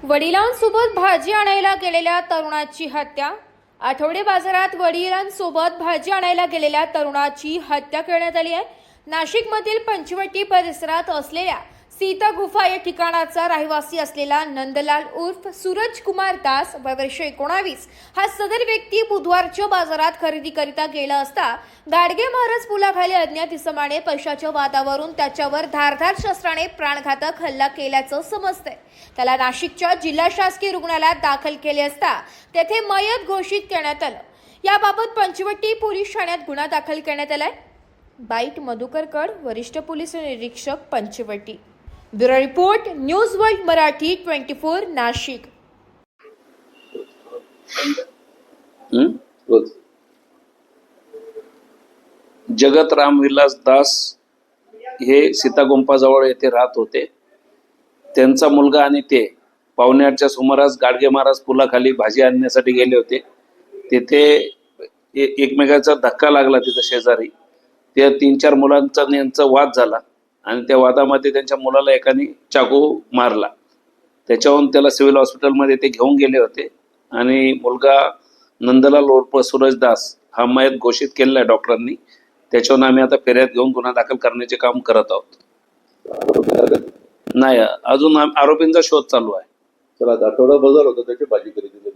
वडिलांसोबत भाजी आणायला गेलेल्या तरुणाची हत्या. आठवडे बाजारात वडिलांसोबत भाजी आणायला गेलेल्या तरुणाची हत्या करण्यात आली आहे. नाशिकमधील पंचवटी परिसरात असलेल्या सीता गुफा या ठिकाणाचा रहिवासी असलेला नंदलाल उर्फ सूरज कुमार दास वय वर्ष 19 हा सदर व्यक्ती बुधवारच्या बाजारात खरेदीकरिता गेला असता गाडगे महाराज पुलाखाली अज्ञात इसमाने पैशाच्या वादावरून त्याच्यावर धारदार शस्त्राने प्राणघातक हल्ला केल्याचं समजतंय. त्याला नाशिकच्या जिल्हा शासकीय रुग्णालयात दाखल केले असता तेथे मयत घोषित करण्यात आलं. याबाबत पंचवटी पोलीस ठाण्यात गुन्हा दाखल करण्यात आलाय. बाईट मधुकरकड, वरिष्ठ पोलीस निरीक्षक, Panchavati. Bureau report, news world Marathi 24 Nashik. Jagat Ramvilas Das हे सीतागुंफाजवळ येथे राहत होते. त्यांचा मुलगा आणि ते पावणेआठच्या सुमारास गाडगे महाराज पुलाखाली भाजी आणण्यासाठी गेले होते. तिथे एकमेकाचा धक्का लागला. तिथे शेजारी त्या 3-4 मुलांचा यांचा वाद झाला आणि त्या वादामध्ये त्यांच्या मुलाला एकाने चाकू मारला. त्याच्याहून त्याला सिव्हिल हॉस्पिटलमध्ये ते घेऊन गेले होते आणि मुलगा नंदलाल उर्फ सूरज दास हा मयत घोषित केलेला आहे डॉक्टरांनी. त्याच्याहून आम्ही आता फेऱ्यात घेऊन गुन्हा दाखल करण्याचे काम करत आहोत. नाही, अजून आरोपींचा शोध चालू आहे. चला, आठवडा बाजार होता, त्याची भाजी खरेदी